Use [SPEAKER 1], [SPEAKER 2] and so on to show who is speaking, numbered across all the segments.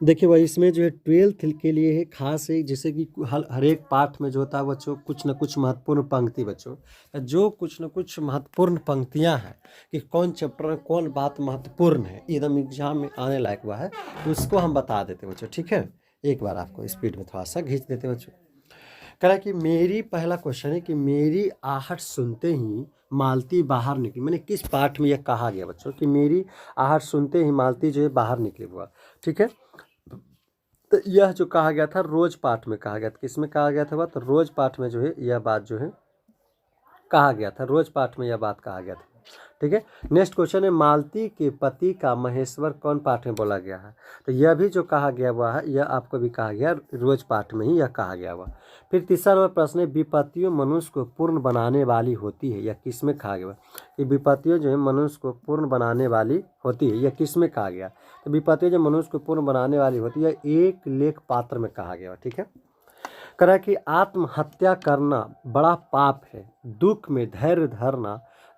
[SPEAKER 1] देखिए भाई, इसमें जो है 12th के लिए है खास है, जैसे कि हर एक पाठ में जो होता है बच्चों कुछ न कुछ महत्वपूर्ण पंक्ति बच्चों, जो कुछ न कुछ महत्वपूर्ण पंक्तियां हैं कि कौन चैप्टर में कौन बात महत्वपूर्ण है, एकदम एग्जाम में आने लायक हुआ है, तो उसको हम बता देते बच्चों। ठीक है, एक बार आपको स्पीड में थोड़ा सा खींच देते बच्चों। कह रहा है कि मेरी, पहला क्वेश्चन है कि मेरी आहट सुनते ही मालती बाहर निकली। मैंने किस पाठ में यह कहा गया बच्चों कि मेरी आहट सुनते ही मालती जो है बाहर निकली हुआ। ठीक है, तो यह जो कहा गया था रोज पाठ में कहा गया था। किस में कहा गया था बात? तो रोज पाठ में जो है यह बात जो है कहा गया था, रोज पाठ में यह बात कहा गया था। ठीक है, नेक्स्ट क्वेश्चन है मालती के पति का महेश्वर कौन पाठ में बोला गया है? तो यह भी जो कहा गया हुआ है यह आपको भी कहा गया रोज पाठ में ही यह कहा गया हुआ। फिर तीसरा नंबर प्रश्न है विपत्तियों मनुष्य को पूर्ण बनाने वाली होती है, यह किस में कहा गया? कि विपत्तियों जो है मनुष्य को पूर्ण बनाने वाली होती है, यह किस में कहा गया? तो विपत्तियों जो मनुष्य को पूर्ण बनाने वाली होती है एक लेख पात्र में कहा गया। ठीक है, करा कि आत्महत्या करना बड़ा पाप है, दुख में धैर्य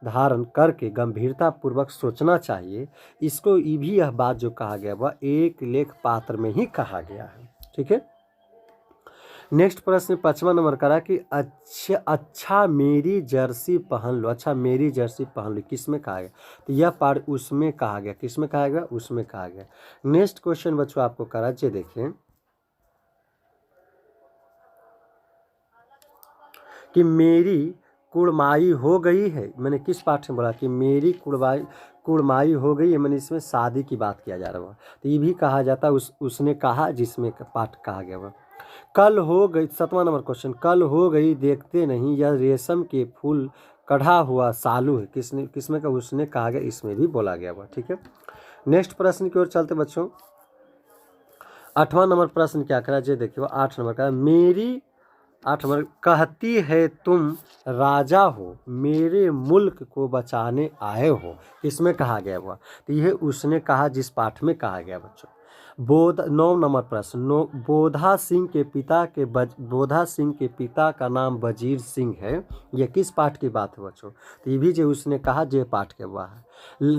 [SPEAKER 1] धारण करके गंभीरता पूर्वक सोचना चाहिए। इसको ये भी यह बात जो कहा गया वह एक लेख पात्र में ही कहा गया है। ठीक है, नेक्स्ट प्रश्न 5वां नंबर करा कि अच्छा मेरी जर्सी पहन लो। अच्छा मेरी जर्सी पहन लो किस में कहा गया? तो यह पार्ट उसमें कहा गया। किस में कहा गया? उसमें कहा गया। नेक्स्ट क्वेश्चन बच्चों आपको करा, जे देखें कि मेरी कुड़माई हो गई है। मैंने किस पाठ में बोला कि मेरी कुड़माई हो गई है? मैंने इसमें शादी की बात किया जा रहा है, तो ये भी कहा जाता है उसने कहा जिसमें पाठ कहा गया हुआ। कल हो गई, 7वां नंबर क्वेश्चन, कल हो गई देखते नहीं यह रेशम के फूल कढ़ा हुआ सालू है। किसमें का? उसने कहा गया, इसमें भी बोला गया हुआ। ठीक है, नेक्स्ट प्रश्न की ओर चलते बच्चों। 8वां नंबर प्रश्न क्या करा जे देखिए 8 नंबर का, मेरी 8 नंबर कहती है तुम राजा हो मेरे मुल्क को बचाने आए हो, इसमें कहा गया हुआ। तो यह उसने कहा जिस पाठ में कहा गया बच्चों। 9 नंबर प्रश्न, बोधा सिंह के पिता का नाम वजीर सिंह है, यह किस पाठ की बात है बच्चों? तो ये भी जो उसने कहा जे पाठ के हुआ है।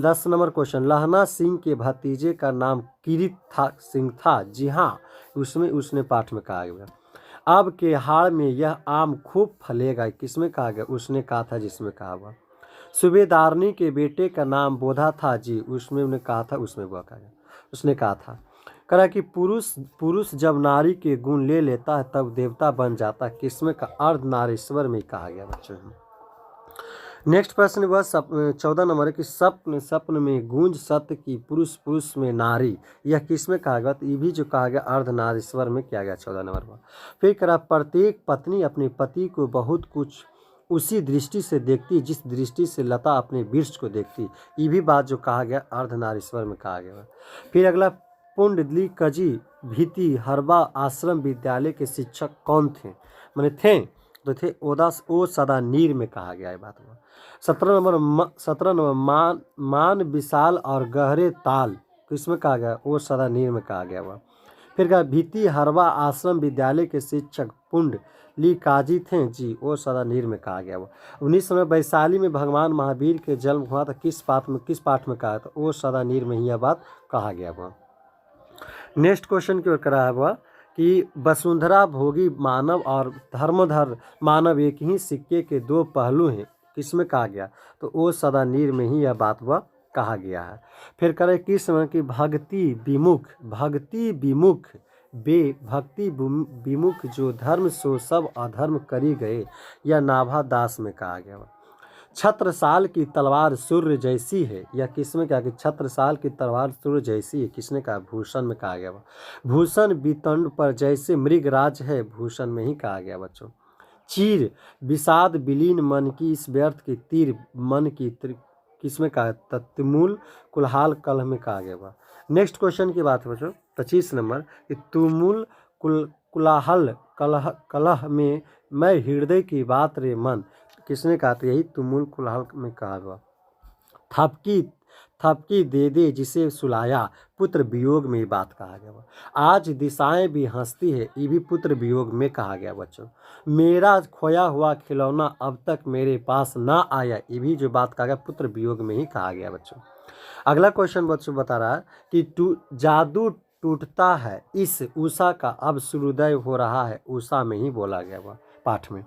[SPEAKER 1] 10 नंबर क्वेश्चन, लहना सिंह के भतीजे का नाम किरीत सिंह था। जी हाँ, उसमें उसने पाठ में कहा गया। अब के हाड़ में यह आम खूब फलेगा, किसमें कहा गया? उसने कहा था जिसमें कहा हुआ। सूबेदारनी के बेटे का नाम बोधा था। जी, उसमें उन्हें कहा था, उसमें वो कहा गया, उसने कहा था। कहा कि पुरुष पुरुष जब नारी के गुण ले लेता है तब देवता बन जाता है, किसमें का? अर्ध नारीश्वर में कहा गया बच्चों। नेक्स्ट प्रश्न वह 14 नंबर है कि स्वप्न में गूंज सत्य की पुरुष पुरुष में नारी, यह किस में कहा गया? तो ये भी जो कहा गया अर्धनारीश्वर में किया गया 14 नंबर पर। फिर करा प्रत्येक पत्नी अपने पति को बहुत कुछ उसी दृष्टि से देखती जिस दृष्टि से लता अपने वृक्ष को देखती, ये भी बात जो कहा गया अर्धनारीश्वर में कहा गया। फिर अगला पुंडली कजी भीति हरबा आश्रम विद्यालय के शिक्षक कौन थे? मैंने थे तो थे ओदास ओ सदा नीर में कहा गया है बात में। 17 नंबर मान विशाल और गहरे ताल, किसमें कहा गया? ओ सदा नीर में कहा गया हुआ। फिर कहा भीति हरवा आश्रम विद्यालय के शिक्षक पुंड ली काजी थे। जी, ओ सदा नीर में कहा गया हुआ। 19 नंबर वैशाली में भगवान महावीर के जन्म हुआ था, किस पाठ में कहा था? ओ सदा नीर में ही यह बात कहा गया हुआ। नेक्स्ट क्वेश्चन की ओर कराया हुआ कि वसुंधरा भोगी मानव और धर्मधर मानव एक ही सिक्के के दो पहलू हैं, किसमें कहा गया? तो ओ सदा नीर में ही यह बात वह कहा गया है। फिर करे किसमें कि भक्ति विमुख जो धर्म सो सब अधर्म करी गए, यह नाभा दास में कहा गया। छत्रसाल की तलवार सूर्य जैसी है, या किसमें कहा कि छत्रसाल की तलवार सूर्य जैसी है, किसने कहा? भूषण में कहा गया। भूषण वितंड पर जैसे मृगराज है, भूषण में ही कहा गया बच्चों। चीर विषाद विलीन मन की इस व्यर्थ की तीर मन की किसमें कहा? तत्मूल कुल्हाल कलह में कहा गया। नेक्स्ट क्वेश्चन की बात है बच्चों 25 नंबर कि तुमुल कुलाहल कलह में मैं हृदय की बात रे मन, किसने कहा? तो यही तुमुल कुलाहल में कहा हुआ। थपकी दे दे जिसे सुलाया, पुत्र वियोग में बात कहा गया। आज दिशाएं भी हंसती है, ये भी पुत्र वियोग में कहा गया बच्चों। मेरा खोया हुआ खिलौना अब तक मेरे पास ना आया, ये भी जो बात कहा गया पुत्र वियोग में ही कहा गया बच्चों। अगला क्वेश्चन बच्चों बता रहा है कि जादू टूटता है इस उषा का अब सूर्योदय हो रहा है, उषा में ही बोला गया वह पाठ में।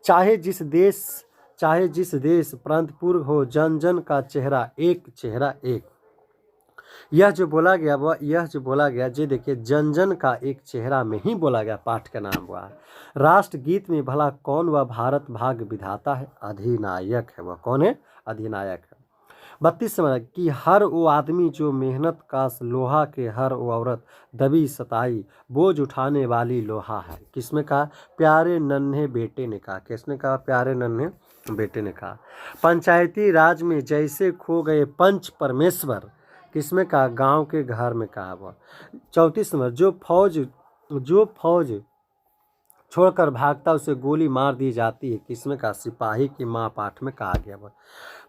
[SPEAKER 1] चाहे जिस देश प्रांतपुर हो, जन जन का चेहरा एक। यह जो बोला गया जे देखिए जन जन का एक चेहरा में ही बोला गया, पाठ का नाम हुआ है। राष्ट्र गीत में भला कौन वह भारत भाग विधाता है, अधिनायक है वह, कौन है, अधिनायक है। 32 नंबर कि हर वो आदमी जो मेहनत का लोहा के, हर वो औरत दबी सताई बोझ उठाने वाली लोहा है। किसमें कहा, प्यारे नन्हे बेटे ने कहा, किसने कहा, प्यारे नन्हे बेटे ने कहा। पंचायती राज में जैसे खो गए पंच परमेश्वर, किसमें कहा, गांव के घर में कहा वह। 34 नंबर जो फौज छोड़कर भागता उसे गोली मार दी जाती है, किसमें कहा, सिपाही की माँ, पाठ में कहा गया वह।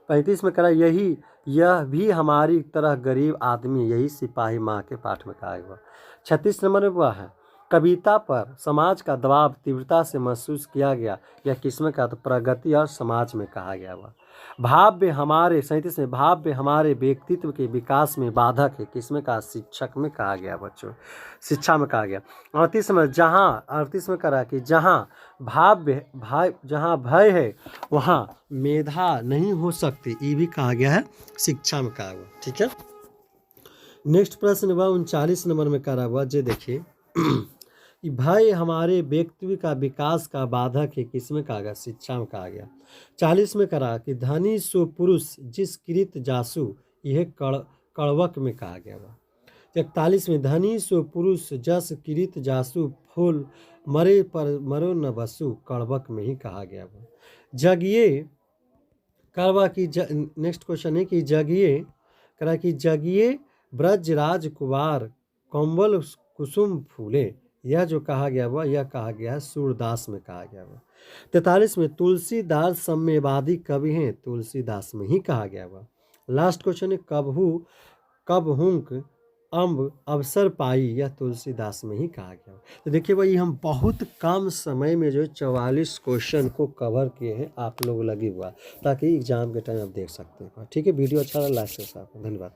[SPEAKER 1] 35 में कहा यह भी हमारी तरह गरीब आदमी, यही सिपाही माँ के, पाठ में कहा गया। 36 नंबर में वह है कविता पर समाज का दबाव तीव्रता से महसूस किया गया, यह किसमें कहा, तो प्रगति और समाज में कहा गया वह। 37 में भाव्य हमारे व्यक्तित्व के विकास में बाधक है, किसमें कहा, शिक्षक में कहा गया बच्चों, शिक्षा में कहा गया। 38 में में कहा कि जहाँ भय है वहाँ मेधा नहीं हो सकती, ये भी कहा गया है, शिक्षा में कहा गया। ठीक है, नेक्स्ट प्रश्न वह 39 नंबर में कहा हुआ, जे देखिए कि भय हमारे व्यक्तित्व का विकास का बाधक है, किसमें कहा गया, शिक्षा में कहा गया। 40 में कहा कि धनी सो पुरुष जिस कृत जासु, यह कड़वक में कहा गया वह। 41 में धनी सो पुरुष जस कृत जासु, फूल मरे पर मरो न बसु, कड़वक में ही कहा गया वह। जगिए करवा की नेक्स्ट क्वेश्चन है कि जगिए ब्रजराज कुमार कंबल कुसुम फूले, यह जो कहा गया वह, यह कहा गया है सूरदास में कहा गया वह। 43 में तुलसीदास सम्यवादी कवि हैं, तुलसीदास में ही कहा गया वह। लास्ट क्वेश्चन है कबहुंक अम्ब अवसर पाई, यह तुलसीदास में ही कहा गया। तो देखिए भाई हम बहुत कम समय में जो 44 क्वेश्चन को कवर किए हैं, आप लोग लगे हुआ, ताकि एग्जाम के टाइम आप देख सकते हैं। ठीक है, वीडियो अच्छा लगा लाइक से, धन्यवाद।